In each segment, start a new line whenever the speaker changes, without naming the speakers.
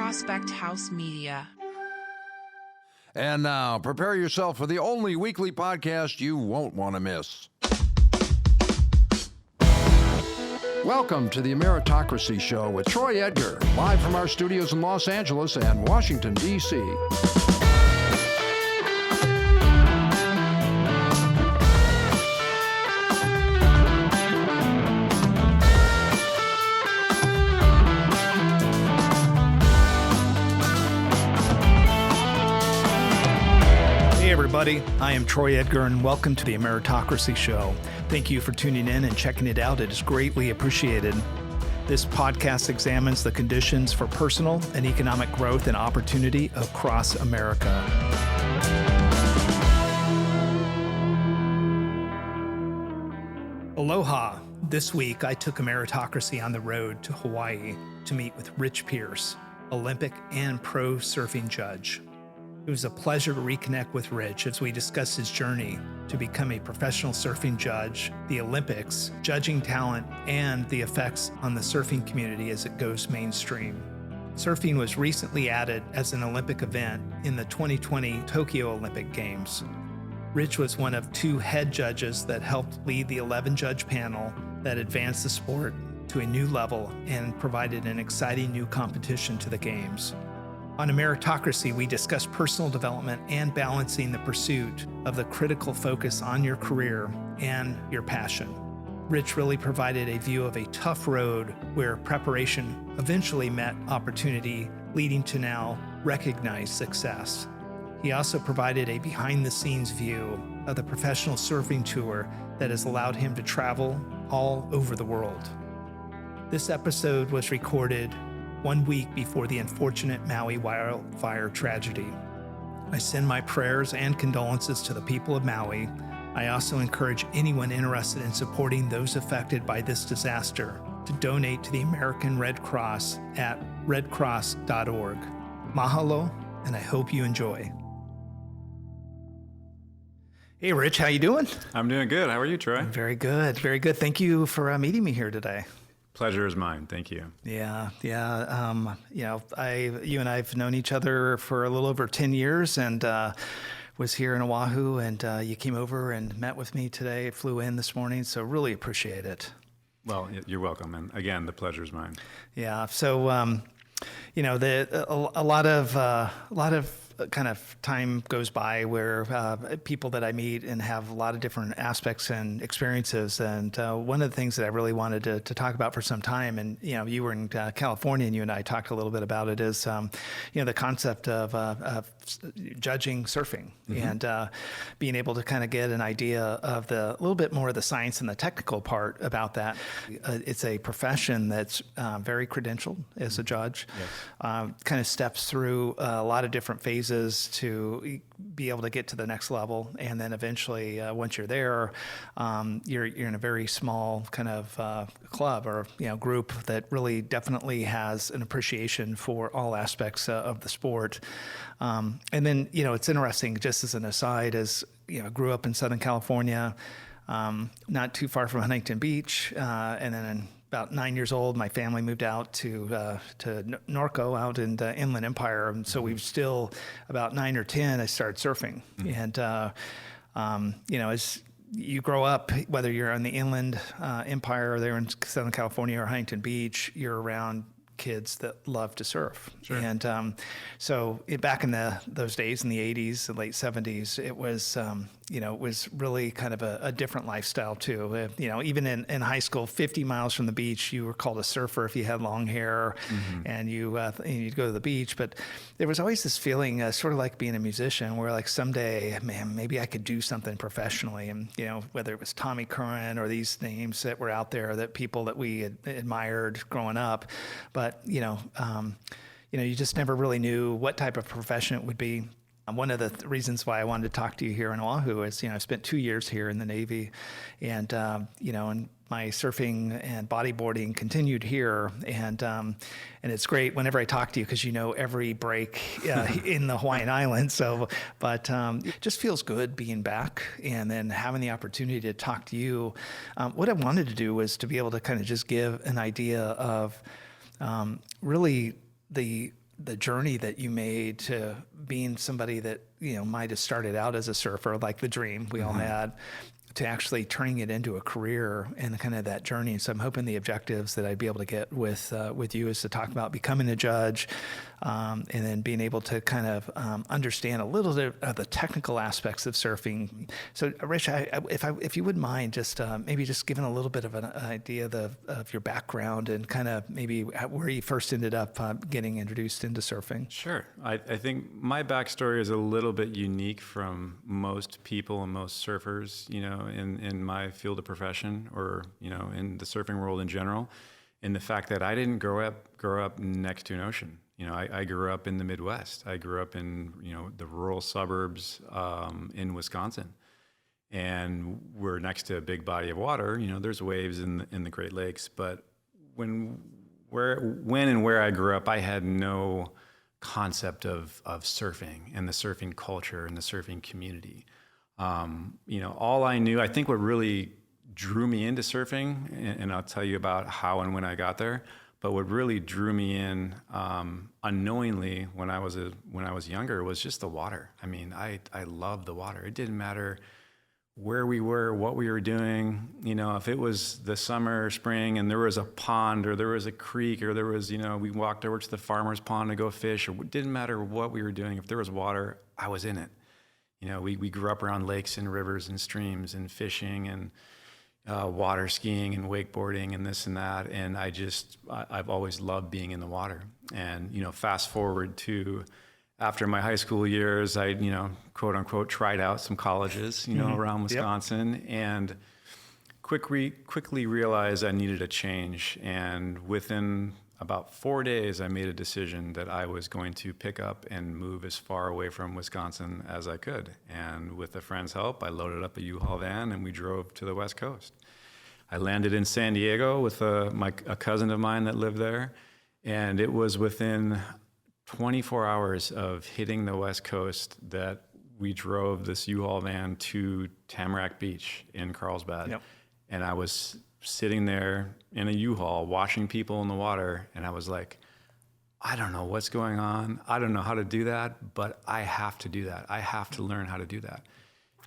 Prospect House Media.
And now, prepare yourself for the only weekly podcast you won't want to miss. Welcome to the Ameritocracy Show with Troy Edgar, live from our studios in Los Angeles and Washington, D.C.
Hey everybody, I am Troy Edgar and welcome to the Ameritocracy Show. Thank you for tuning in and checking it out. It is greatly appreciated. This podcast examines the conditions for personal and economic growth and opportunity across America. Aloha. This week, I took Ameritocracy on the road to Hawaii to meet with Rich Pierce, Olympic and pro surfing judge. It was a pleasure to reconnect with Rich as we discussed his journey to become a professional surfing judge, the Olympics, judging talent, and the effects on the surfing community as it goes mainstream. Surfing was recently added as an Olympic event in the 2020 Tokyo Olympic Games. Rich was one of two head judges that helped lead the 11-judge panel that advanced the sport to a new level and provided an exciting new competition to the Games. On Ameritocracy, we discuss personal development and balancing the pursuit of the critical focus on your career and your passion. Rich really provided a view of a tough road where preparation eventually met opportunity, leading to now recognized success. He also provided a behind-the-scenes view of the professional surfing tour that has allowed him to travel all over the world. This episode was recorded 1 week before the unfortunate Maui wildfire tragedy. I send my prayers and condolences to the people of Maui. I also encourage anyone interested in supporting those affected by this disaster to donate to the American Red Cross at redcross.org. Mahalo, and I hope you enjoy. Hey, Rich, how you doing?
I'm doing good. How are you, Troy?
Very good, very good. Thank you for meeting me here today.
Pleasure is mine. Thank you.
Yeah. You and I have known each other for a little over 10 years and was here in Oahu, and you came over and met with me today, flew in this morning, so really appreciate it.
Well, you're welcome. And again, the pleasure is mine.
Yeah. So, a lot of kind of time goes by where people that I meet and have a lot of different aspects and experiences. And one of the things that I really wanted to talk about for some time, and you were in California and you and I talked a little bit about it, is the concept of judging surfing and being able to kind of get an idea of a little bit more of the science and the technical part about that. It's a profession that's very credentialed as a judge.
Yes.
Kind of steps through a lot of different phases to be able to get to the next level, and then eventually, once you're there, you're in a very small kind of club or group that really definitely has an appreciation for all aspects of the sport. And then it's interesting, just as an aside, as I grew up in Southern California, not too far from Huntington Beach, and then about 9 years old, my family moved out to Norco out in the Inland Empire. And so we were still about 9 or 10, I started surfing. And, as you grow up, whether you're on the Inland Empire or there in Southern California or Huntington Beach, you're around kids that love to surf.
Sure.
And so back in those days in the 80s, the late 70s, it was, it was really kind of a different lifestyle too. Even in high school, 50 miles from the beach, you were called a surfer if you had long hair and you'd go to the beach. But there was always this feeling, sort of like being a musician, where like someday, man, maybe I could do something professionally. And, whether it was Tommy Curran or these names that were out there, that people that we had admired growing up. But, you just never really knew what type of profession it would be. One of the reasons why I wanted to talk to you here in Oahu is, I've spent 2 years here in the Navy, and and my surfing and bodyboarding continued here, and it's great whenever I talk to you because every break in the Hawaiian Islands. So, but it just feels good being back and then having the opportunity to talk to you. What I wanted to do was to be able to kind of just give an idea of really the the journey that you made to being somebody that, might have started out as a surfer, like the dream we all had, to actually turning it into a career and kind of that journey. So I'm hoping the objectives that I'd be able to get with you is to talk about becoming a judge, and then being able to kind of understand a little bit of the technical aspects of surfing. So Rich, if you wouldn't mind, just maybe just giving a little bit of an idea of your background and kind of maybe where you first ended up getting introduced into surfing.
Sure. I think my backstory is a little bit unique from most people and most surfers, in my field of profession, or, in the surfing world in general, in the fact that I didn't grow up next to an ocean. I grew up in the Midwest. I grew up in, the rural suburbs in Wisconsin. And we're next to a big body of water. There's waves in the Great Lakes. But when and where I grew up, I had no concept of surfing and the surfing culture and the surfing community. All I knew, I think what really drew me into surfing, and I'll tell you about how and when I got there, but what really drew me in unknowingly when I was younger was just the water. I mean, I loved the water. It didn't matter where we were, what we were doing. If it was the summer or spring and there was a pond or there was a creek or there was, we walked over to the farmer's pond to go fish, or it didn't matter what we were doing. If there was water, I was in it. We grew up around lakes and rivers and streams and fishing and water skiing and wakeboarding and this and that. And I've always loved being in the water. And, fast forward to after my high school years, I, quote unquote, tried out some colleges, around Wisconsin, and quickly realized I needed a change. And within about 4 days, I made a decision that I was going to pick up and move as far away from Wisconsin as I could. And with a friend's help, I loaded up a U-Haul van and we drove to the West Coast. I landed in San Diego with a cousin of mine that lived there. And it was within 24 hours of hitting the West Coast that we drove this U-Haul van to Tamarack Beach in Carlsbad. Yep. And I was sitting there in a U-Haul watching people in the water, and I was like, I don't know what's going on. I don't know how to do that, but I have to do that. I have to learn how to do that.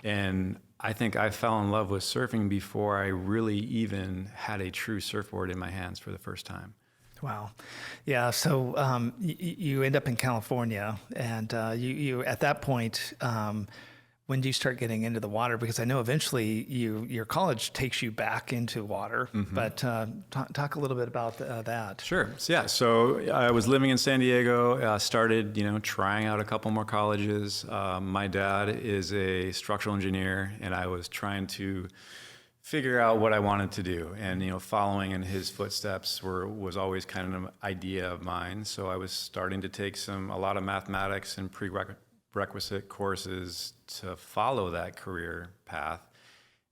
And I think I fell in love with surfing before I really even had a true surfboard in my hands for the first time.
Wow. Yeah. So you end up in California, and you at that point, when do you start getting into the water? Because I know eventually your college takes you back into water, but talk a little bit about that.
Sure. So I was living in San Diego, started, trying out a couple more colleges. My dad is a structural engineer, and I was trying to figure out what I wanted to do. And, following in his footsteps was always kind of an idea of mine. So I was starting to take a lot of mathematics and prerequisite courses to follow that career path,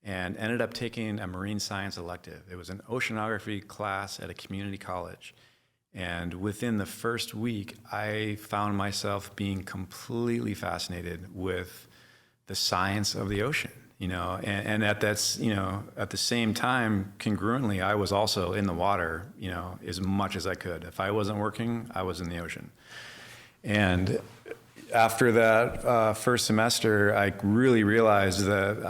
and ended up taking a marine science elective. It was an oceanography class at a community college. And within the first week, I found myself being completely fascinated with the science of the ocean. And at the same time, congruently, I was also in the water, as much as I could. If I wasn't working, I was in the ocean. And after that first semester, I really realized that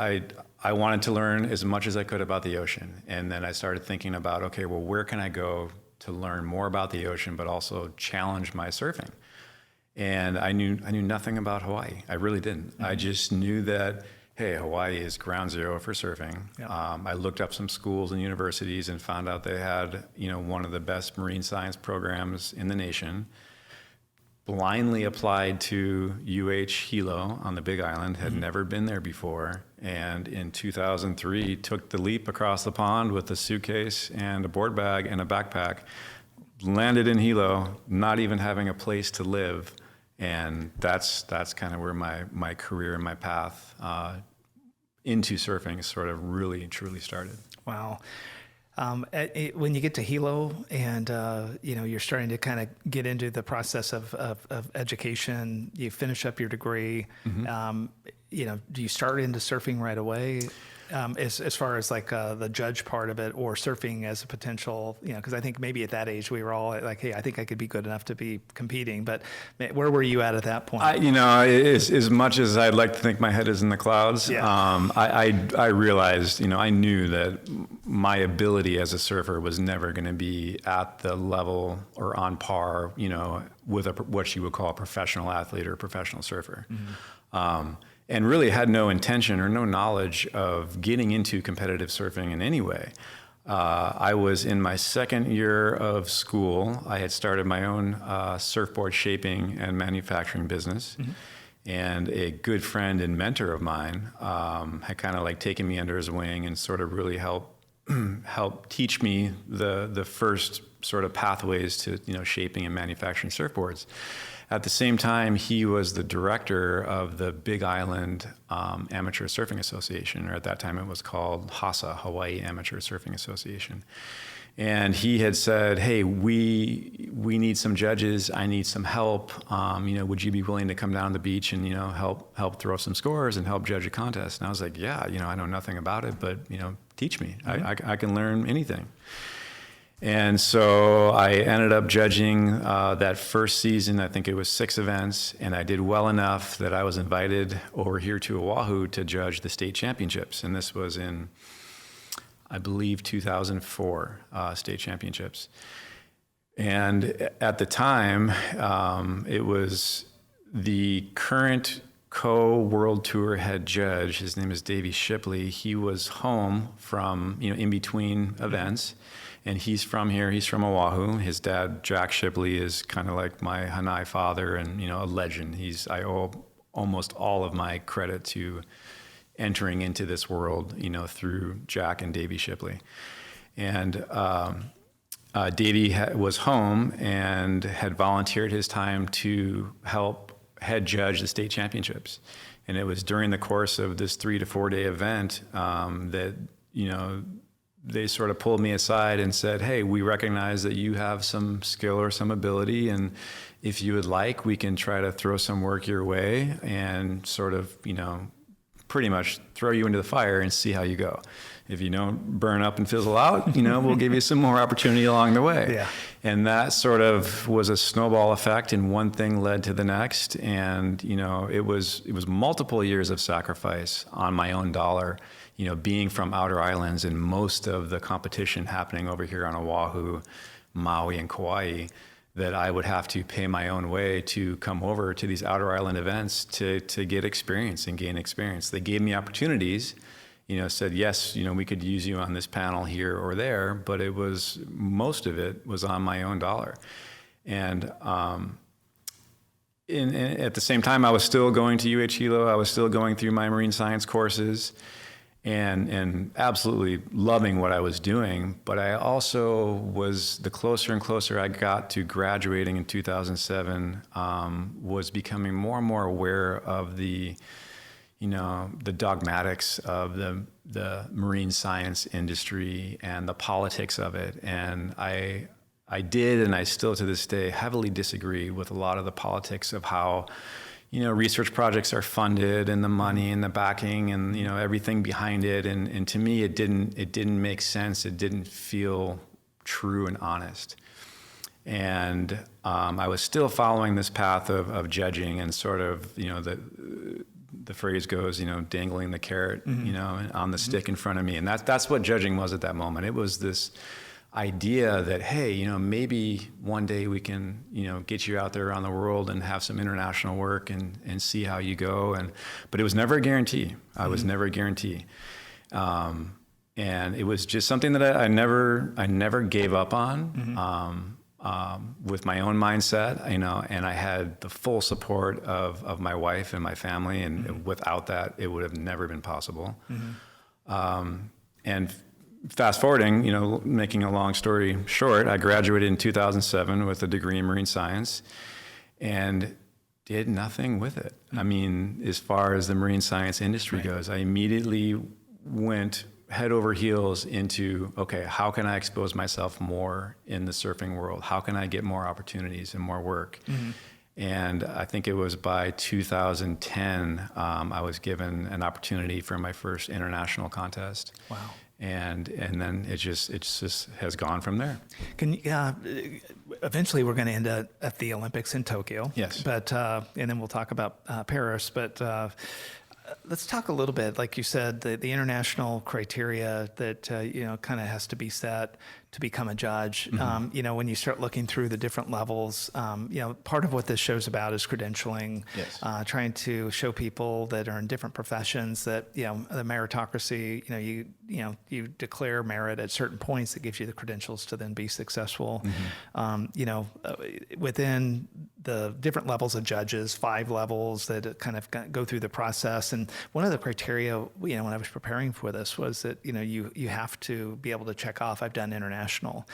I wanted to learn as much as I could about the ocean. And then I started thinking about, okay, well, where can I go to learn more about the ocean, but also challenge my surfing? And I knew nothing about Hawaii. I really didn't. I just knew that, hey, Hawaii is ground zero for surfing. Yep. I looked up some schools and universities and found out they had, one of the best marine science programs in the nation. Blindly applied to Hilo on the Big Island, had never been there before, and in 2003 took the leap across the pond with a suitcase and a board bag and a backpack, landed in Hilo, not even having a place to live, and that's kind of where my career and my path into surfing sort of really truly started.
Wow. When you get to Hilo and, you're starting to kind of get into the process of education, you finish up your degree. do you start into surfing right away? As far as like the judge part of it, or surfing as a potential, because I think maybe at that age we were all like, hey, I think I could be good enough to be competing. But where were you at that point?
As much as I'd like to think my head is in the clouds,
Yeah.
I realized, I knew that my ability as a surfer was never going to be at the level or on par, with what you would call a professional athlete or a professional surfer. Mm-hmm. And really had no intention or no knowledge of getting into competitive surfing in any way. I was in my second year of school. I had started my own surfboard shaping and manufacturing business. Mm-hmm. And a good friend and mentor of mine had kind of like taken me under his wing and sort of really help teach me the first sort of pathways to shaping and manufacturing surfboards. At the same time, he was the director of the Big Island Amateur Surfing Association, or at that time it was called HASA, Hawaii Amateur Surfing Association. And he had said, hey, we need some judges. I need some help. Would you be willing to come down to the beach and, help throw some scores and help judge a contest? And I was like, yeah, I know nothing about it, but, teach me. Mm-hmm. I can learn anything. And so I ended up judging that first season. I think it was 6 events, and I did well enough that I was invited over here to Oahu to judge the state championships. And this was in, I believe, 2004 state championships. And at the time, it was the current co-world tour head judge. His name is Davey Shipley. He was home from, in between events. And he's from here. He's from Oahu. His dad, Jack Shipley, is kind of like my Hanai father and, a legend. I owe almost all of my credit to entering into this world, through Jack and Davey Shipley. And Davey was home and had volunteered his time to help head judge the state championships. And it was during the course of this 3 to 4 day event that, they sort of pulled me aside and said, hey, we recognize that you have some skill or some ability, and if you would like, we can try to throw some work your way and sort of, pretty much throw you into the fire and see how you go. If you don't burn up and fizzle out, we'll give you some more opportunity along the way. Yeah. And that sort of was a snowball effect, and one thing led to the next. And, it was multiple years of sacrifice on my own dollar, being from outer islands and most of the competition happening over here on Oahu, Maui, and Kauai, that I would have to pay my own way to come over to these outer island events to get experience and gain experience. They gave me opportunities, said, yes, we could use you on this panel here or there, but most of it was on my own dollar. And at the same time, I was still going to UH Hilo. I was still going through my marine science courses and absolutely loving what I was doing. But I also was, the closer and closer I got to graduating in 2007, was becoming more and more aware of the dogmatics of the marine science industry and the politics of it. And I did, and I still to this day heavily disagree with a lot of the politics of how, research projects are funded and the money and the backing and, everything behind it. And to me, it didn't make sense. It didn't feel true and honest. And I was still following this path of judging and sort of, the phrase goes, dangling the carrot, mm-hmm. On the stick in front of me. And that's what judging was at that moment. It was this idea that, hey, maybe one day we can, get you out there around the world and have some international work and see how you go. But it was never a guarantee. I was never a guarantee. And it was just something that I never gave up on. Mm-hmm. With my own mindset, and I had the full support of my wife and my family, and mm-hmm. without that, it would have never been possible. Mm-hmm. And fast forwarding, making a long story short, I graduated in 2007 with a degree in marine science and did nothing with it. Mm-hmm. I mean, as far as the marine science industry goes, I immediately went head over heels into, okay, how can I expose myself more in the surfing world? How can I get more opportunities and more work? Mm-hmm. And I think it was by 2010, I was given an opportunity for my first international contest.
Wow.
And then it just has gone from there.
Eventually we're going to end up at the Olympics in Tokyo.
Yes.
But and then we'll talk about Paris. But let's talk a little bit, like you said, the international criteria that kind of has to be set to become a judge.
Mm-hmm.
When you start looking through the different levels, part of what this show's about is credentialing.
Yes.
Trying to show people that are in different professions that the meritocracy. You declare merit at certain points that gives you the credentials to then be successful. Mm-hmm. Within the different levels of judges, 5 levels that kind of go through the process. And one of the criteria, when I was preparing for this, was that you have to be able to check off, I've done international.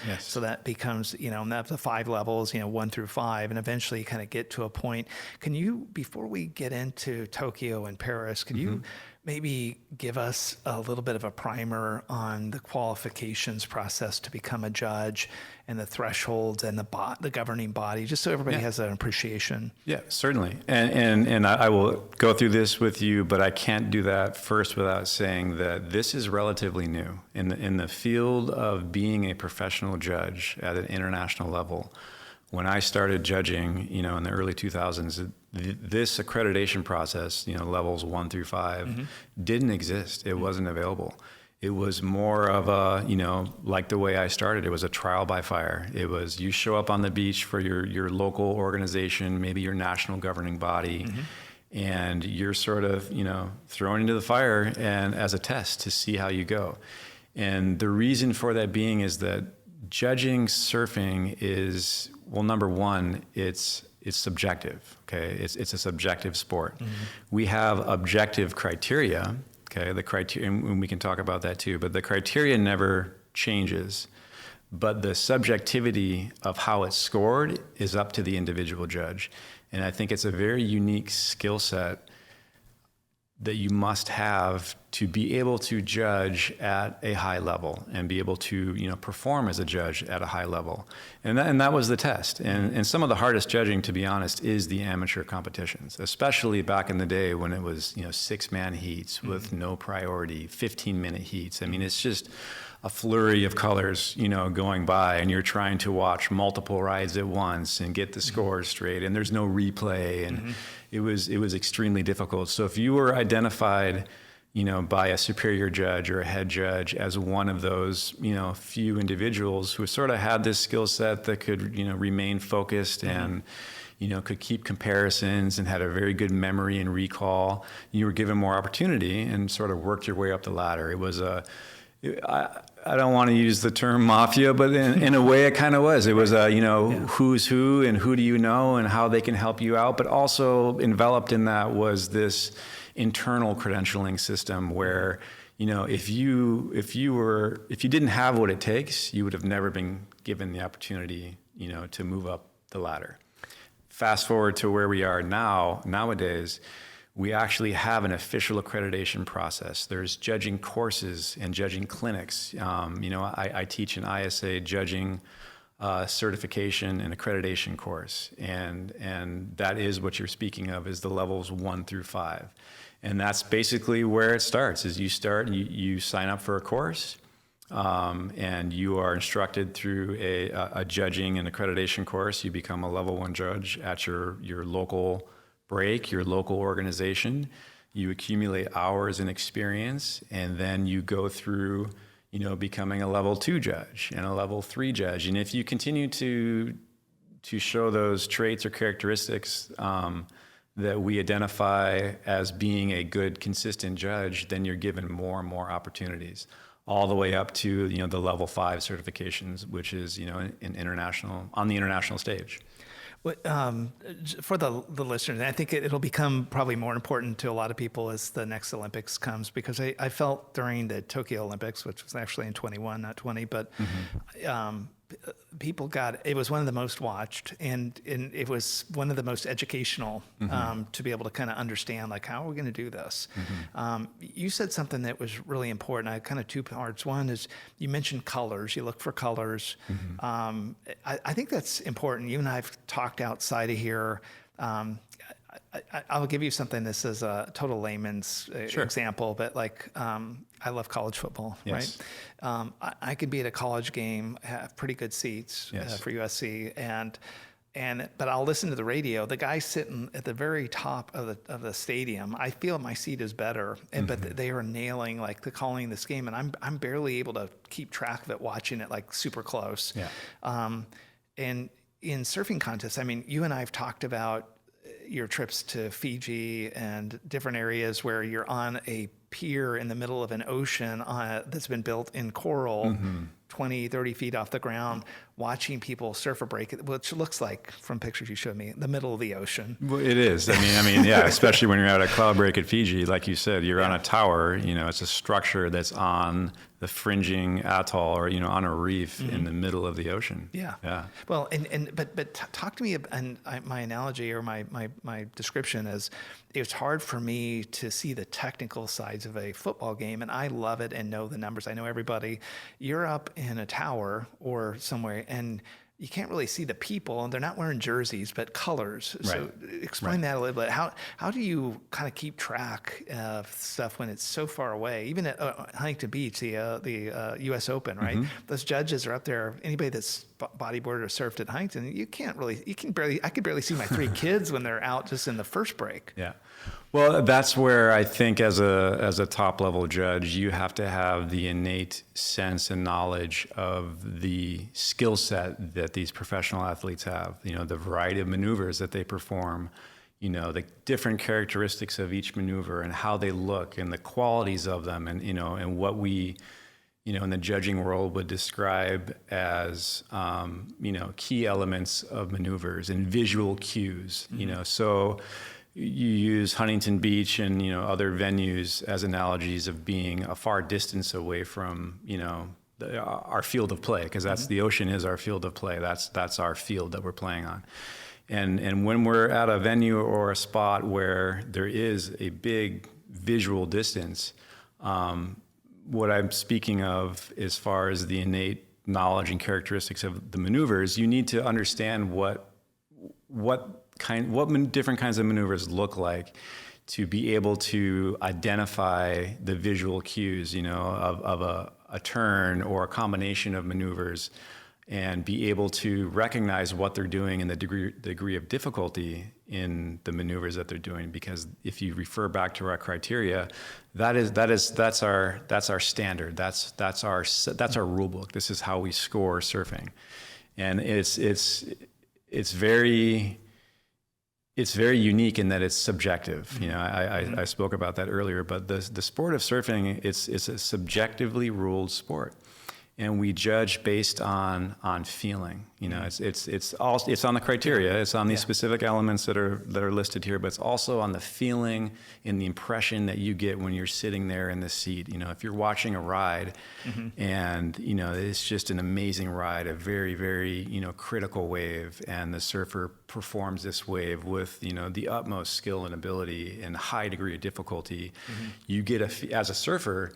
Yes.
So that becomes, that's the 5 levels, 1 through 5, and eventually you kind of get to a point. Can you, before we get into Tokyo and Paris, can you maybe give us a little bit of a primer on the qualifications process to become a judge and the thresholds and the governing body, just so everybody has an appreciation?
Yeah, certainly. And I will go through this with you, but I can't do that first without saying that this is relatively new. In the field of being a professional judge at an international level, when I started judging, in the early 2000s, this accreditation process, levels 1 through 5, didn't exist. It wasn't available. It was more of a, like the way I started, it was a trial by fire. It was you show up on the beach for your local organization, maybe your national governing body, and you're sort of, thrown into the fire and as a test to see how you go. And the reason for that being is that judging surfing is, well, number one, it's subjective, okay? It's a subjective sport. We have objective criteria, okay? The criteria, and we can talk about that too, but the criteria never changes. But the subjectivity of how it's scored is up to the individual judge. And I think it's a very unique skill set that you must have to be able to judge at a high level and be able to, perform as a judge at a high level. And that was the test. And some of the hardest judging, to be honest, is the amateur competitions, especially back in the day when it was, 6-man heats with no priority, 15-minute heats. I mean, it's just a flurry of colors, going by, and you're trying to watch multiple rides at once and get the scores straight, and there's no replay, and it was extremely difficult. So if you were identified, by a superior judge or a head judge as one of those, few individuals who sort of had this skill set that could, remain focused and, could keep comparisons and had a very good memory and recall, you were given more opportunity and sort of worked your way up the ladder. It was I don't want to use the term mafia, but in a way it kind of was. It was who's who and who do you know and how they can help you out. But also enveloped in that was this internal credentialing system where, if you didn't have what it takes, you would have never been given the opportunity, to move up the ladder. Fast forward to where we are nowadays. We actually have an official accreditation process. There's judging courses and judging clinics. I teach an ISA judging certification and accreditation course, and that is what you're speaking of, is the levels 1 through 5. And that's basically where it starts, is you sign up for a course, and you are instructed through a judging and accreditation course. You become a level 1 judge at your local break, your local organization. You accumulate hours and experience, and then you go through, becoming a level 2 judge and a level 3 judge. And if you continue to show those traits or characteristics that we identify as being a good, consistent judge, then you're given more and more opportunities, all the way up to the level 5 certifications, which is on the international stage.
For the listeners, I think it'll become probably more important to a lot of people as the next Olympics comes, because I felt during the Tokyo Olympics, which was actually in 21, not 20, but people it was one of the most watched, and it was one of the most educational to be able to kind of understand, like, how are we going to do this? You said something that was really important. Kind of 2 parts. One is you mentioned colors. You look for colors. I think that's important. You and I have talked outside of here I'll give you something. This is a total layman's example, but like I love college football,
Yes.
right? I could be at a college game, have pretty good seats for USC, but I'll listen to the radio. The guy sitting at the very top of the stadium, I feel my seat is better, but they are nailing like the calling this game, and I'm barely able to keep track of it, watching it like super close.
Yeah.
And in surfing contests, I mean, you and I have talked about your trips to Fiji and different areas where you're on a pier in the middle of an ocean that's been built in coral, 20, 30 feet off the ground, watching people surf a break, which looks like, from pictures you showed me, the middle of the ocean.
Well, it is. I mean, yeah, especially when you're at a cloud break at Fiji, like you said, you're on a tower, it's a structure that's on the fringing atoll or, on a reef in the middle of the ocean.
Yeah.
Yeah.
Well, but talk to me, and my analogy or my description is, it's hard for me to see the technical sides of a football game, and I love it and know the numbers. I know everybody. You're up in a tower or somewhere, and you can't really see the people, and they're not wearing jerseys, but colors.
Right.
So explain that a little bit. How do you kind of keep track of stuff when it's so far away? Even at Huntington Beach, the U.S. Open, right? Those judges are up there. Anybody that's bodyboarded or surfed at Huntington, I could barely see my 3 kids when they're out just in the first break.
Yeah. Well, that's where I think as a top level judge, you have to have the innate sense and knowledge of the skill set that these professional athletes have, the variety of maneuvers that they perform, the different characteristics of each maneuver and how they look and the qualities of them and what we, in the judging world would describe as, key elements of maneuvers and visual cues, so you use Huntington Beach and, other venues as analogies of being a far distance away from, our field of play, because that's the ocean is our field of play. That's our field that we're playing on. And when we're at a venue or a spot where there is a big visual distance, what I'm speaking of as far as the innate knowledge and characteristics of the maneuvers, you need to understand what different kinds of maneuvers look like to be able to identify the visual cues, of a turn or a combination of maneuvers, and be able to recognize what they're doing and the degree of difficulty in the maneuvers that they're doing. Because if you refer back to our criteria, that's our standard. That's our rule book. This is how we score surfing, and it's very unique in that it's subjective. I spoke about that earlier, but the sport of surfing, it's a subjectively ruled sport. And we judge based on feeling. It's on the criteria. It's on these specific elements that are listed here, but it's also on the feeling and the impression that you get when you're sitting there in the seat. If you're watching a ride, and it's just an amazing ride, a very, very critical wave, and the surfer performs this wave with the utmost skill and ability and high degree of difficulty. You get as a surfer,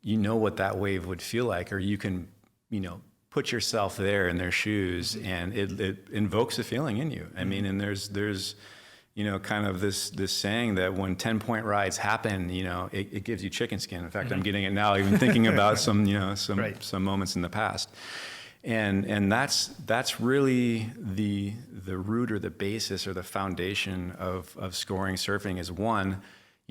what that wave would feel like, or you can, put yourself there in their shoes, and it invokes a feeling in you. I mean, and there's kind of this saying that when 10-point rides happen, it gives you chicken skin. In fact, I'm getting it now, even thinking about some moments in the past. And that's really the root or the basis or the foundation of scoring surfing is one,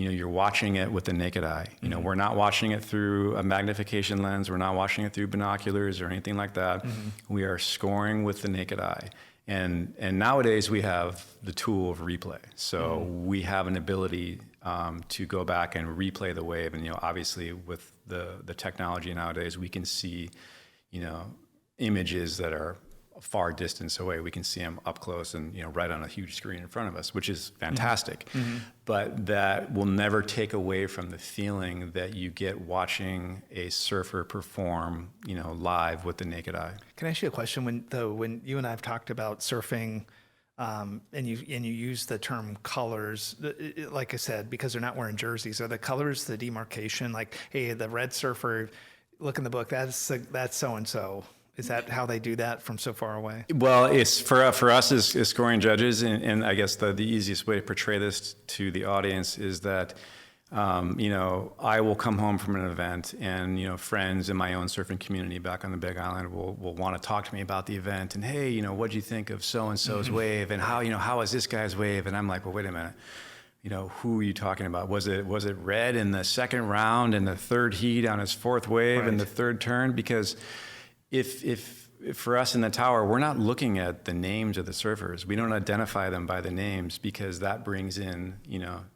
you're watching it with the naked eye. We're not watching it through a magnification lens. We're not watching it through binoculars or anything like that. We are scoring with the naked eye. And nowadays we have the tool of replay. So we have an ability to go back and replay the wave. And, obviously with the technology nowadays, we can see, images that are a far distance away. We can see them up close and, right on a huge screen in front of us, which is fantastic. But that will never take away from the feeling that you get watching a surfer perform, live with the naked eye.
Can I ask you a question? When you and I have talked about surfing, and you use the term colors, like I said, because they're not wearing jerseys, are the colors the demarcation? Like, hey, the red surfer, look in the book, that's so and so. Is that how they do that from so far away?
Well, it's for us as scoring judges, and I guess the easiest way to portray this to the audience is that, I will come home from an event, and friends in my own surfing community back on the Big Island will want to talk to me about the event, and hey, what'd you think of so and so's wave, and how is this guy's wave? And I'm like, well, wait a minute. Who are you talking about? Was it Red in the second round and the third heat on his fourth wave and the third turn? Because if for us in the tower, we're not looking at the names of the surfers. We don't identify them by the names because that brings in,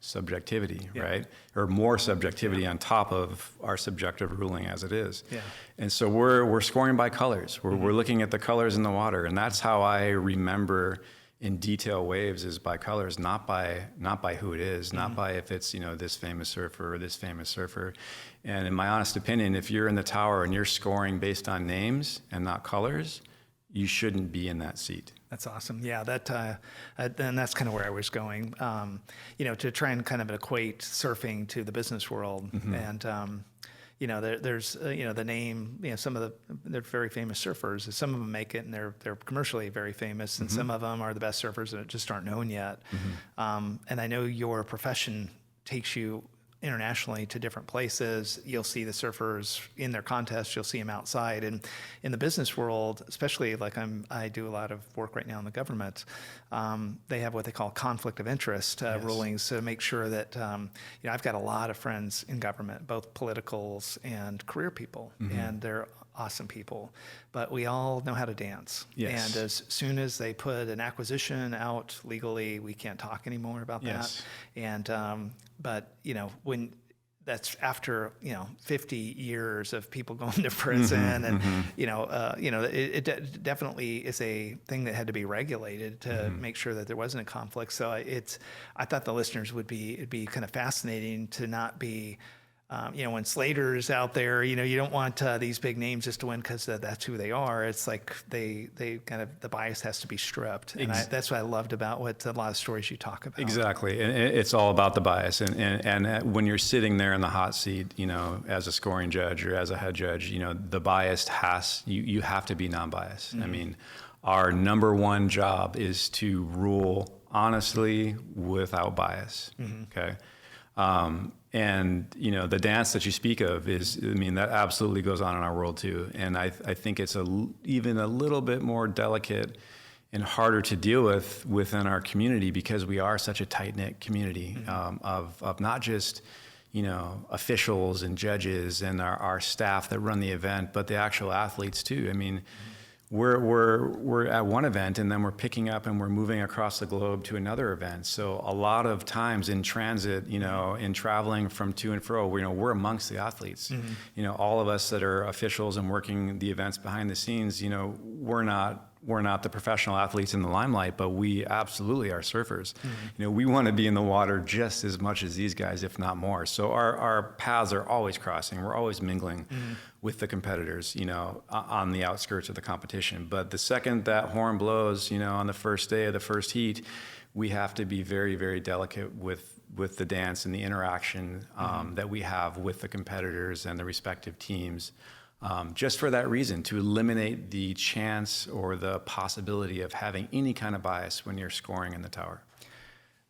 subjectivity, right? Or more subjectivity on top of our subjective ruling as it is. Yeah. And so we're scoring by colors. We're looking at the colors in the water, and that's how I remember in detail waves is by colors, not by who it is, not by if it's this famous surfer or this famous surfer. And in my honest opinion, if you're in the tower and you're scoring based on names and not colors, you shouldn't be in that seat.
That's awesome. Yeah, and that's kind of where I was going. To try and kind of equate surfing to the business world, and there's the name. Some of they're very famous surfers. Some of them make it, and they're commercially very famous, and some of them are the best surfers that just aren't known yet. And I know your profession takes you internationally to different places. You'll see the surfers in their contests. You'll see them outside. And in the business world, especially like I do a lot of work right now in the government. They have what they call conflict of interest rulings to make sure that I've got a lot of friends in government, both politicals and career people, and they're awesome people, but we all know how to dance. Yes. And as soon as they put an acquisition out legally, we can't talk anymore about that. And but when that's after 50 years of people going to prison, and it definitely is a thing that had to be regulated to make sure that there wasn't a conflict. So I thought the listeners it'd be kind of fascinating to not be. When Slater's out there, you don't want these big names just to win because that's who they are. It's like they kind of, the bias has to be stripped. And that's what I loved about a lot of stories you talk about.
Exactly. And it's all about the bias. And when you're sitting there in the hot seat, as a scoring judge or as a head judge, the bias you have to be non-biased. I mean, our number one job is to rule honestly without bias. Okay. And the dance that you speak of that absolutely goes on in our world too. And I think it's even a little bit more delicate and harder to deal with within our community because we are such a tight-knit community of not just officials and judges and our staff that run the event, but the actual athletes too. I mean, we're at one event and then we're picking up and we're moving across the globe to another event. So a lot of times in transit, in traveling from to and fro, we're amongst the athletes. All of us that are officials and working the events behind the scenes, we're not the professional athletes in the limelight, but we absolutely are surfers. We want to be in the water just as much as these guys, if not more. So our paths are always crossing. We're always mingling with the competitors, on the outskirts of the competition. But the second that horn blows, on the first day of the first heat, we have to be very, very delicate with the dance and the interaction that we have with the competitors and the respective teams. Just for that reason, to eliminate the chance or the possibility of having any kind of bias when you're scoring in the tower.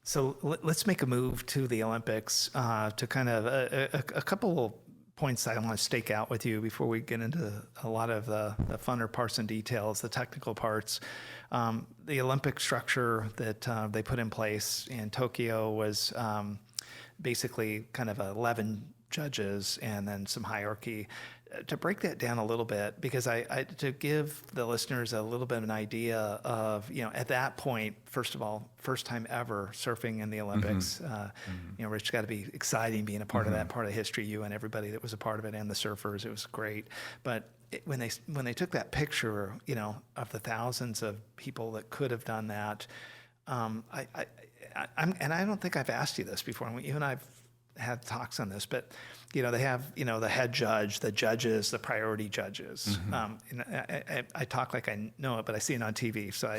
So let's make a move to the Olympics to kind of a couple points I want to stake out with you before we get into a lot of the funner parts and details, the technical parts. The Olympic structure that they put in place in Tokyo was basically kind of 11 judges and then some hierarchy. To break that down a little bit, because to give the listeners a little bit of an idea of, at that point, first of all, first time ever surfing in the Olympics. Rich, got to be exciting being a part of that part of history, you and everybody that was a part of it and the surfers. It was great. But when they took that picture, of the thousands of people that could have done that, and I don't think I've asked you this before. You and I've had talks on this, but they have the head judge, the judges, the priority judges. And I talk like I know it, but I see it on TV. So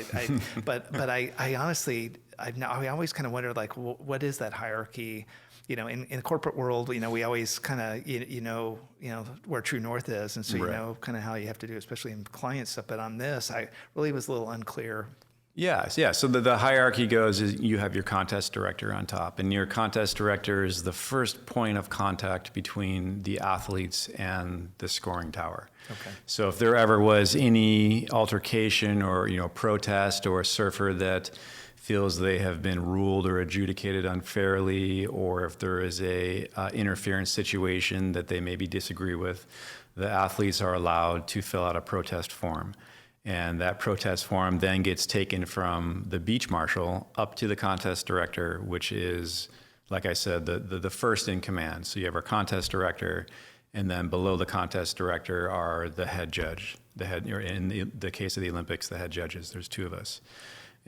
but I honestly, I always kind of wonder, like, what is that hierarchy? In the corporate world, we always kind of, where true north is. And so,
Right.
kind of how you have to do, especially in client stuff. But on this, I really was a little unclear.
Yes, yeah. So the hierarchy goes is you have your contest director on top, and your contest director is the first point of contact between the athletes and the scoring tower.
Okay.
So if there ever was any altercation or protest, or a surfer that feels they have been ruled or adjudicated unfairly, or if there is a interference situation that they maybe disagree with, the athletes are allowed to fill out a protest form. And that protest form then gets taken from the beach marshal up to the contest director, which is, like I said, the first in command. So you have our contest director, and then below the contest director are the head judge. In the case of the Olympics, the head judges. There's two of us.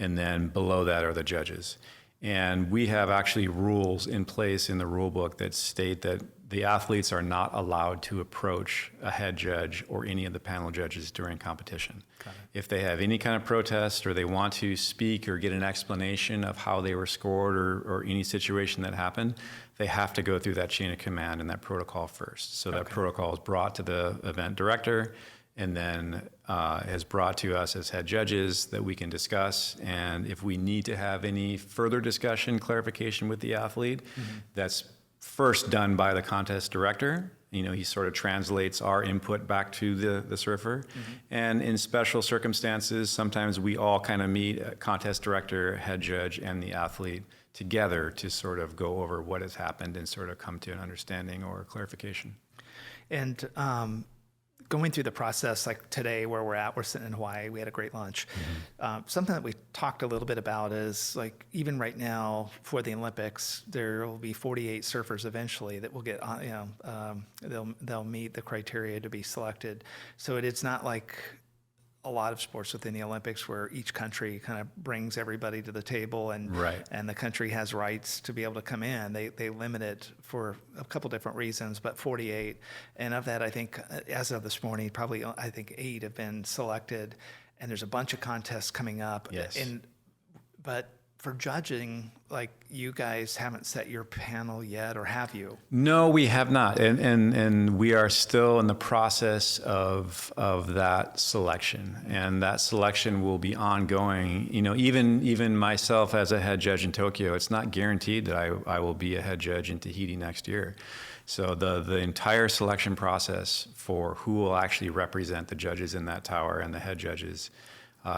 And then below that are the judges. And we have actually rules in place in the rule book that state that the athletes are not allowed to approach a head judge or any of the panel judges during competition. If they have any kind of protest, or they want to speak or get an explanation of how they were scored, or any situation that happened, they have to go through that chain of command and that protocol first. So that protocol is brought to the event director, and then is brought to us as head judges that we can discuss. And if we need to have any further discussion, clarification with the athlete, that's first done by the contest director. He sort of translates our input back to the surfer. And in special circumstances, sometimes we all kind of meet, a contest director, head judge, and the athlete together to sort of go over what has happened and sort of come to an understanding or clarification.
And going through the process, like today where we're sitting in Hawaii, we had a great lunch. Something that we talked a little bit about is, like, even right now for the Olympics, there will be 48 surfers eventually that will get on, they'll meet the criteria to be selected. So it's not like a lot of sports within the Olympics where each country kind of brings everybody to the table, and and the country has rights to be able to come in. They limit it for a couple different reasons, but 48. And of that, I think, as of this morning, probably, I think 8 have been selected, and there's a bunch of contests coming up.
Yes.
But for judging, like, you guys haven't set your panel yet, or have you?
No, we have not, and we are still in the process of that selection, and that selection will be ongoing. Even myself as a head judge in Tokyo, it's not guaranteed that I will be a head judge in Tahiti next year. So the entire selection process for who will actually represent the judges in that tower and the head judges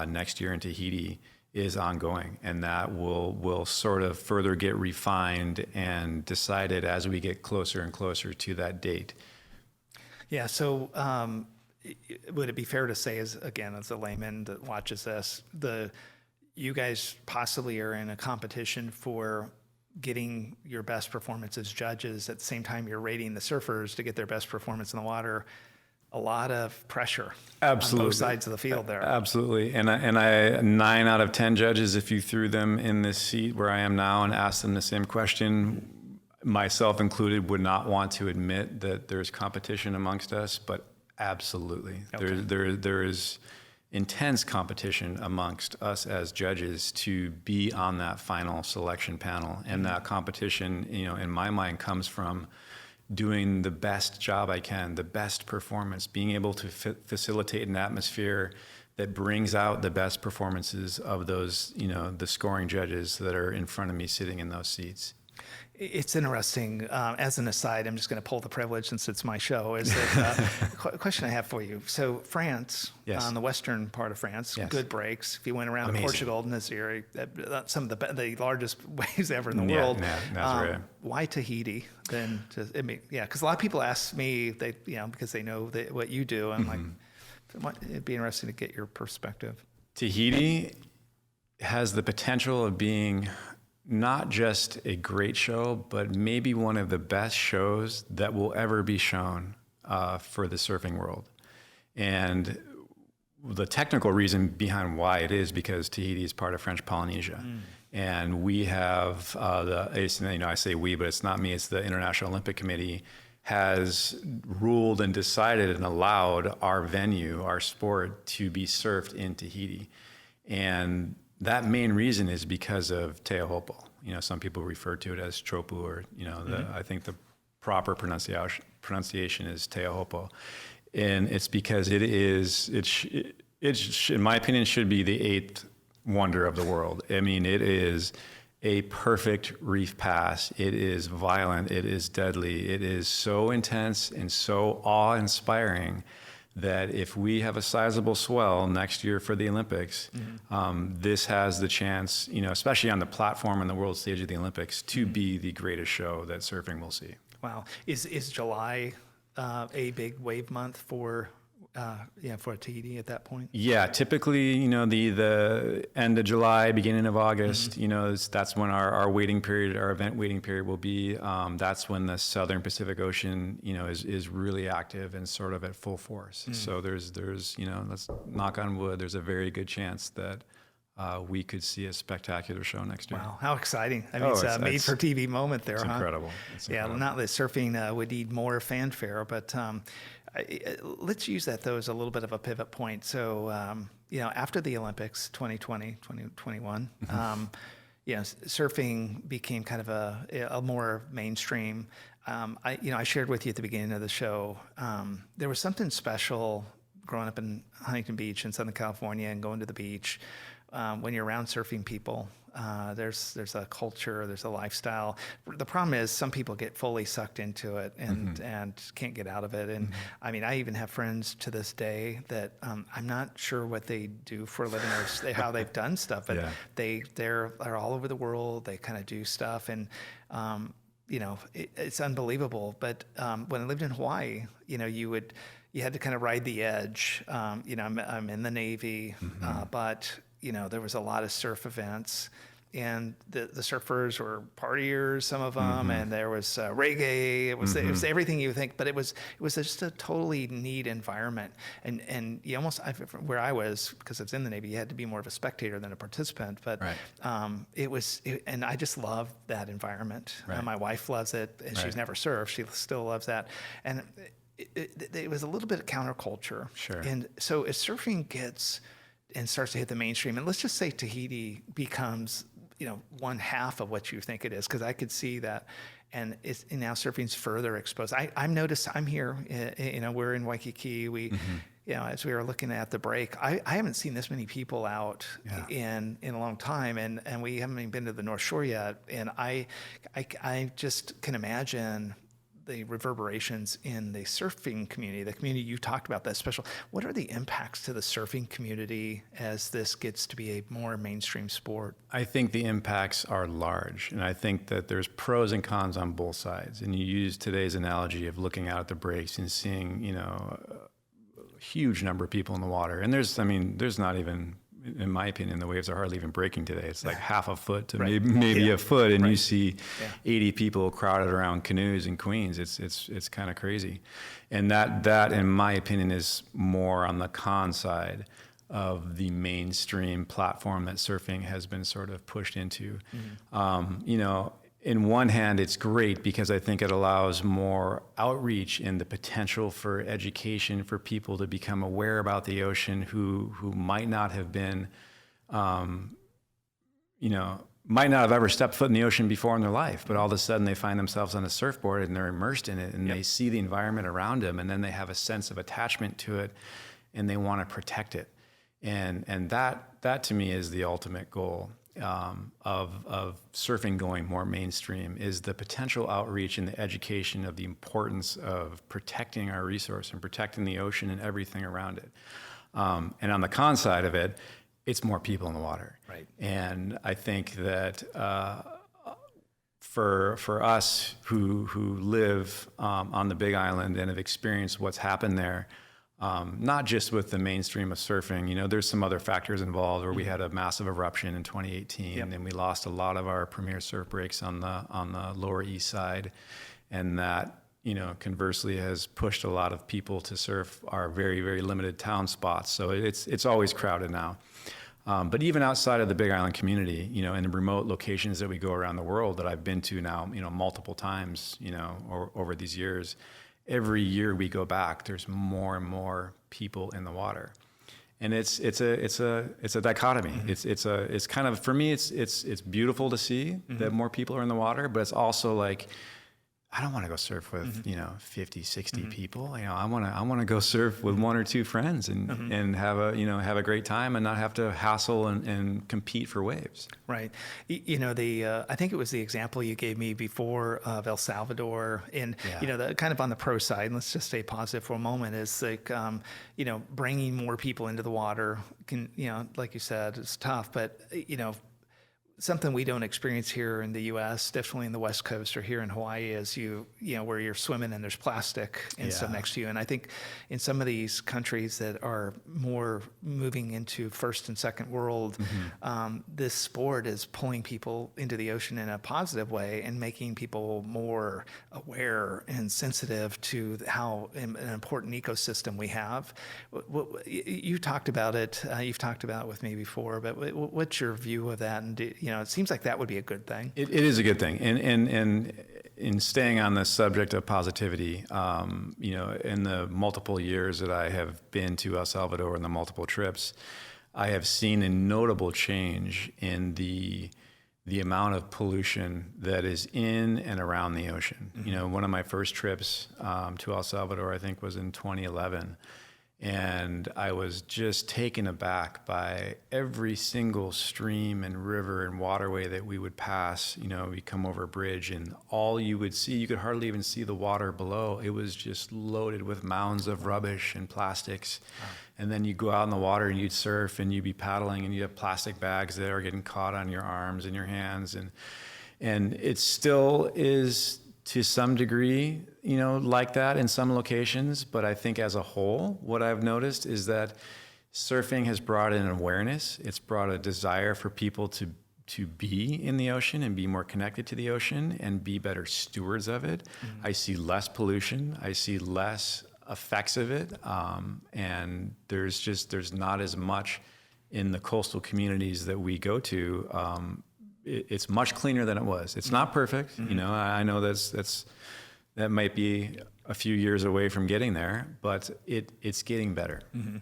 next year in Tahiti is ongoing, and that will sort of further get refined and decided as we get closer and closer to that date.
Yeah, so would it be fair to say, as a layman that watches this, you guys possibly are in a competition for getting your best performance as judges at the same time you're rating the surfers to get their best performance in the water? A lot of pressure.
Absolutely.
On both sides of the field there.
Absolutely. And I 9 out of 10 judges, if you threw them in this seat where I am now and asked them the same question, myself included, would not want to admit that there's competition amongst us, but absolutely.
Okay.
There is intense competition amongst us as judges to be on that final selection panel. And that competition, in my mind, comes from doing the best job I can, the best performance, being able to facilitate an atmosphere that brings out the best performances of those, the scoring judges that are in front of me sitting in those seats.
It's interesting. As an aside, I'm just going to pull the privilege since it's my show. Is that question I have for you? So France,
Yes.
on the western part of France,
Yes.
good breaks. If you went around
Amazing.
to Portugal, Nazir, some of the largest waves ever in the world.
Nazir.
Why Tahiti? Then, because a lot of people ask me, because they know what you do. I'm like, it'd be interesting to get your perspective.
Tahiti has the potential of being not just a great show, but maybe one of the best shows that will ever be shown for the surfing world. And the technical reason behind why it is because Tahiti is part of French Polynesia. And we have I say we, but it's not me, it's the International Olympic Committee has ruled and decided and allowed our venue, our sport, to be surfed in Tahiti. And that main reason is because of Teahopo. Some people refer to it as Tropu, or, I think the proper pronunciation is Teahopo. And it's because it in my opinion, should be the eighth wonder of the world. I mean, it is a perfect reef pass. It is violent. It is deadly. It is so intense and so awe-inspiring that if we have a sizable swell next year for the Olympics, this has the chance, especially on the platform and the world stage of the Olympics, to be the greatest show that surfing will see.
Wow. Is July a big wave month for Tahiti at that point?
Yeah, typically, the end of July, beginning of August, that's when our waiting period, our event waiting period will be. That's when the Southern Pacific Ocean, is really active and sort of at full force. So there's, let's knock on wood, there's a very good chance that we could see a spectacular show next year.
Wow, how exciting. I mean, it's a made-for-TV moment there,
it's
huh?
Incredible. It's incredible.
Not that surfing would need more fanfare, but let's use that, though, as a little bit of a pivot point. So, after the Olympics, 2020, 2021, surfing became kind of a more mainstream. I shared with you at the beginning of the show, there was something special growing up in Huntington Beach in Southern California and going to the beach. When you're around surfing people, there's a culture, there's a lifestyle. The problem is some people get fully sucked into it and can't get out of it. And I mean, I even have friends to this day that I'm not sure what they do for a living or how they've done stuff, but they're all over the world. They kind of do stuff, and it's unbelievable. But when I lived in Hawaii, you had to kind of ride the edge. I'm in the Navy, but there was a lot of surf events, and the surfers were partiers, some of them, and there was reggae. It was everything you think, but it was just a totally neat environment. And you almost, where I was, because I was in the Navy, you had to be more of a spectator than a participant. But and I just loved that environment.
Right.
My wife loves it, and she's never surfed. She still loves that, and it was a little bit of counterculture.
Sure.
And so as surfing gets and starts to hit the mainstream, and let's just say Tahiti becomes, one half of what you think it is, because I could see that, and now surfing's further exposed. I'm here, we're in Waikiki. We, as we were looking at the break, I haven't seen this many people out in a long time, and we haven't even been to the North Shore yet, and I just can imagine the reverberations in the surfing community, the community you talked about, that special. What are the impacts to the surfing community as this gets to be a more mainstream sport?
I think the impacts are large, and I think that there's pros and cons on both sides. And you use today's analogy of looking out at the breaks and seeing, a huge number of people in the water. And there's not even, in my opinion, the waves are hardly even breaking today. It's like half a foot to maybe a foot, and you see 80 people crowded around canoes in Queens. It's kind of crazy, and that in my opinion is more on the con side of the mainstream platform that surfing has been sort of pushed into. In one hand, it's great because I think it allows more outreach and the potential for education for people to become aware about the ocean who might not have been, might not have ever stepped foot in the ocean before in their life, but all of a sudden they find themselves on a surfboard and they're immersed in it, and they see the environment around them, and then they have a sense of attachment to it, and they want to protect it. And that to me is the ultimate goal. Of surfing going more mainstream is the potential outreach and the education of the importance of protecting our resource and protecting the ocean and everything around it. And on the con side of it, it's more people in the water.
Right.
And I think that for us who live on the Big Island and have experienced what's happened there, not just with the mainstream of surfing, there's some other factors involved where we had a massive eruption in 2018 and we lost a lot of our premier surf breaks on the Lower East Side, and that conversely has pushed a lot of people to surf our very, very limited town spots. So it's always crowded now. But even outside of the Big Island community, in the remote locations that we go around the world that I've been to now, multiple times, over these years, every year we go back, there's more and more people in the water. And it's a dichotomy. Mm-hmm. It's kind of, for me, it's beautiful to see mm-hmm. that more people are in the water, but it's also like, I don't want to go surf with, mm-hmm. 50, 60 mm-hmm. people. I want to go surf with one or two friends and, mm-hmm. and have a great time and not have to hassle and compete for waves.
Right. I think it was the example you gave me before of El Salvador and, the kind of on the pro side, and let's just stay positive for a moment, is like, bringing more people into the water can, like you said, it's tough, but, something we don't experience here in the U.S., definitely in the West Coast or here in Hawaii, is where you're swimming and there's plastic and stuff next to you. And I think in some of these countries that are more moving into first and second world, mm-hmm. This sport is pulling people into the ocean in a positive way and making people more aware and sensitive to how an important ecosystem we have. You talked about it. You've talked about it with me before, but what's your view of that? And it seems like that would be a good thing.
It is a good thing. And in staying on the subject of positivity, in the multiple years that I have been to El Salvador and the multiple trips, I have seen a notable change in the amount of pollution that is in and around the ocean. Mm-hmm. One of my first trips to El Salvador, I think, was in 2011. And I was just taken aback by every single stream and river and waterway that we would pass. We come over a bridge and all you would see, you could hardly even see the water below. It was just loaded with mounds of rubbish and plastics. Wow. And then you go out in the water and you'd surf and you'd be paddling and you have plastic bags that are getting caught on your arms and your hands. And it still is, to some degree, like that in some locations. But I think as a whole, what I've noticed is that surfing has brought in awareness. It's brought a desire for people to be in the ocean and be more connected to the ocean and be better stewards of it. Mm-hmm. I see less pollution. I see less effects of it. And there's not as much in the coastal communities that we go to. It's much cleaner than it was. It's not perfect. Mm-hmm. I know that might be a few years away from getting there, but it's getting better.
Mm-hmm.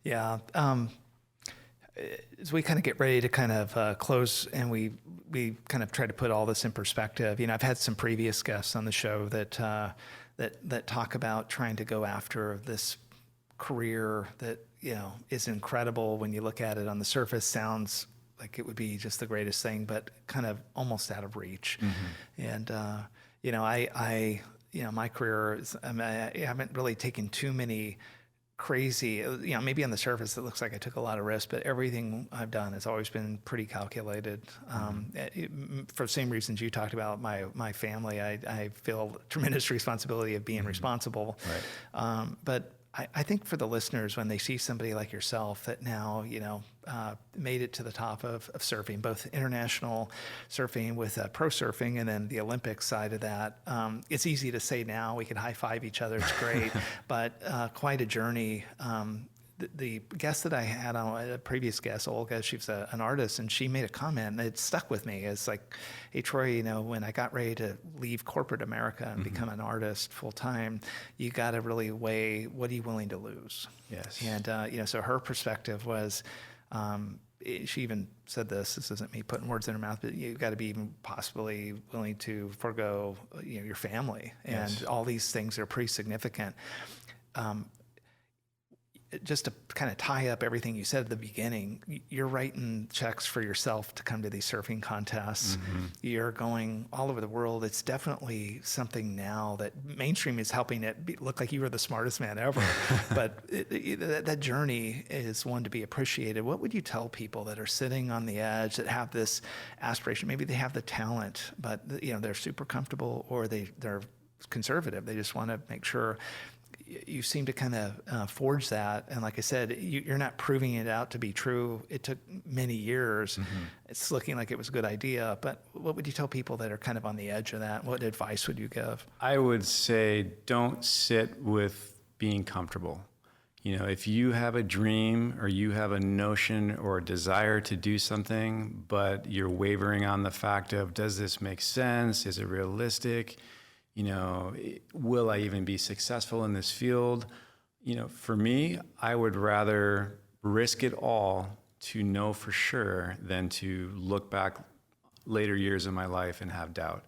Yeah. As we kind of get ready to kind of close and we kind of try to put all this in perspective, I've had some previous guests on the show that talk about trying to go after this career that, is incredible when you look at it on the surface, sounds like it would be just the greatest thing, but kind of almost out of reach. Mm-hmm. And, my career is, I haven't really taken too many crazy, maybe on the surface it looks like I took a lot of risks, but everything I've done has always been pretty calculated. For the same reasons you talked about my family, I feel tremendous responsibility of being mm-hmm. responsible. Right. But I think for the listeners, when they see somebody like yourself that now, made it to the top of surfing, both international surfing with pro surfing and then the Olympic side of that, it's easy to say now, we can high five each other, it's great, but quite a journey. The guest that I had on, a previous guest, Olga, she's an artist, and she made a comment that stuck with me. It's like, hey, Troy, when I got ready to leave corporate America and mm-hmm. become an artist full time, you got to really weigh, what are you willing to lose?
Yes.
And, so her perspective was, she even said this isn't me putting words in her mouth, but you've got to be even possibly willing to forego, your family and yes. all these things that are pretty significant. Just to kind of tie up everything you said at the beginning, you're writing checks for yourself to come to these surfing contests. Mm-hmm. You're going all over the world. It's definitely something now that mainstream is helping it look like you were the smartest man ever. But that journey is one to be appreciated. What would you tell people that are sitting on the edge, that have this aspiration? Maybe they have the talent, but they're super comfortable, or they're conservative. They just want to make sure. you seem to kind of forge that. And like I said, you're not proving it out to be true. It took many years. It's looking like it was a good idea. But what would you tell people that are kind of on the edge of that? What advice would you give?
I would say don't sit with being comfortable. If you have a dream or you have a notion or a desire to do something, but you're wavering on the fact of, does this make sense? Is it realistic? Will I even be successful in this field? For me, I would rather risk it all to know for sure than to look back later years of my life and have doubt.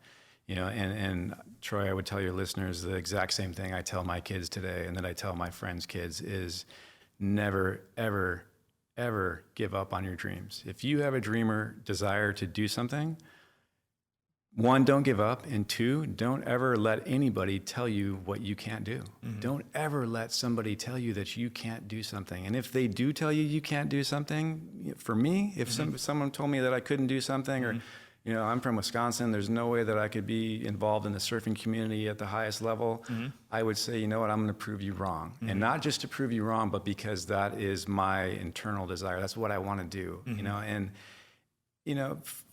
And Troy, I would tell your listeners the exact same thing I tell my kids today and that I tell my friends' kids is never, ever, ever give up on your dreams. If you have a dream or desire to do something, one, don't give up. And two, don't ever let anybody tell you what you can't do. Don't ever let somebody tell you that you can't do something. And if they do tell you you can't do something, for me, if someone told me that I couldn't do something or I'm from Wisconsin. There's no way that I could be involved in the surfing community at the highest level. I would say, you know what, I'm going to prove you wrong. And not just to prove you wrong, but because that is my internal desire. That's what I want to do, and,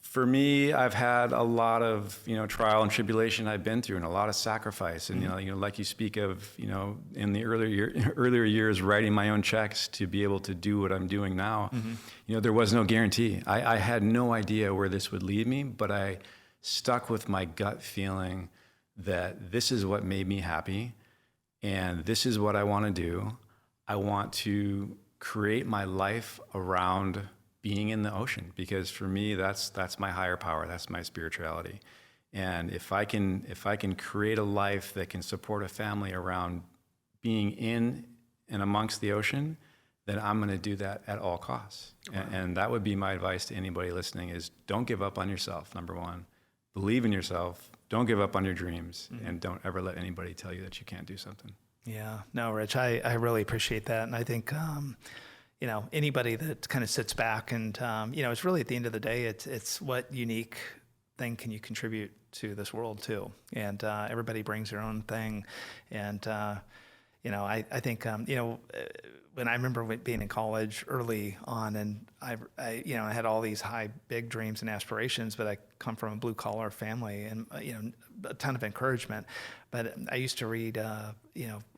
for me, I've had a lot of, trial and tribulation I've been through and a lot of sacrifice. And, like you speak of, in the earlier years, writing my own checks to be able to do what I'm doing now, there was no guarantee. I had no idea where this would lead me, but I stuck with my gut feeling that this is what made me happy and this is what I want to do. I want to create my life around being in the ocean, because for me, that's my higher power. That's my spirituality. And if I can create a life that can support a family around being in and amongst the ocean, then I'm going to do that at all costs. Wow. And that would be my advice to anybody listening is don't give up on yourself, number one. Believe in yourself. Don't give up on your dreams. And don't ever let anybody tell you that you can't do something.
Yeah. No, Rich, I really appreciate that. And I think, anybody that kind of sits back and, it's really at the end of the day, it's what unique thing can you contribute to this world too. And everybody brings their own thing. And, I think, when I remember being in college early on and I had all these big dreams and aspirations, but I come from a blue collar family and, a ton of encouragement. But I used to read,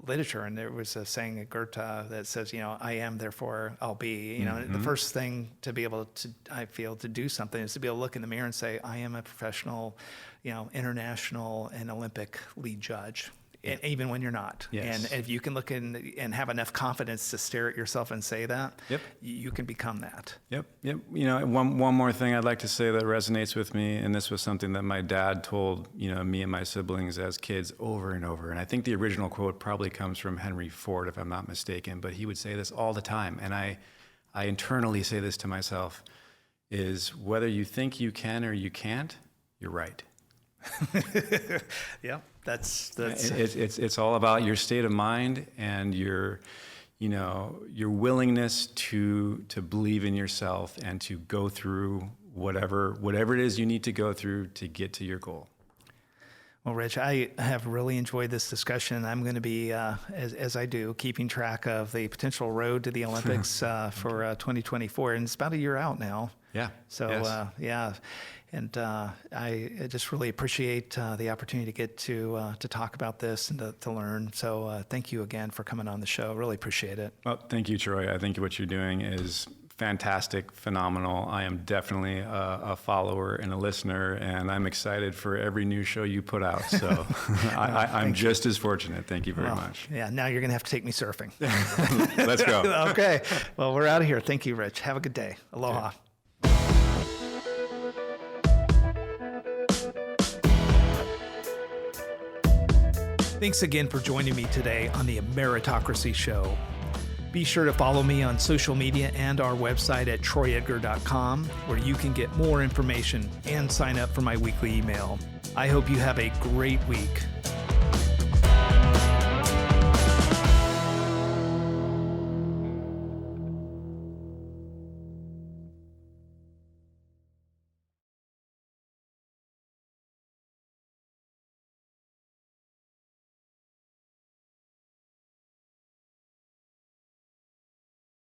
literature, and there was a saying at Goethe that says, I am, therefore I'll be. The first thing to be able to, I feel, to do something is to be able to look in the mirror and say, I am a professional, international and Olympic lead judge. And even when you're not. Yes. And if you can look in and have enough confidence to stare at yourself and say that, you can become that.
Yep. One more thing I'd like to say that resonates with me, and this was something that my dad told, me and my siblings as kids over and over. And I think the original quote probably comes from Henry Ford, if I'm not mistaken, but he would say this all the time. And I internally say this to myself, is whether you think you can or you can't, you're right.
Yeah, that's
it's all about your state of mind and your willingness to believe in yourself and to go through whatever it is you need to go through to get to your goal.
Well, Rich, I have really enjoyed this discussion. I'm going to be, as I do, keeping track of the potential road to the Olympics for 2024, and it's about a year out now.
Yeah.
So,
yes.
And I just really appreciate the opportunity to get to talk about this and to learn. So thank you again for coming on the show. Really appreciate it.
Well, thank you, Troy. I think what you're doing is fantastic, phenomenal. I am definitely a follower and a listener, and I'm excited for every new show you put out. So I'm just as fortunate. Thank you very much.
Yeah, now you're going to have to take me surfing.
Let's go.
Okay. Well, we're out of here. Thank you, Rich. Have a good day. Aloha.
Yeah.
Thanks again for joining me today on the Ameritocracy Show. Be sure to follow me on social media and our website at troyedgar.com, where you can get more information and sign up for my weekly email. I hope you have a great week.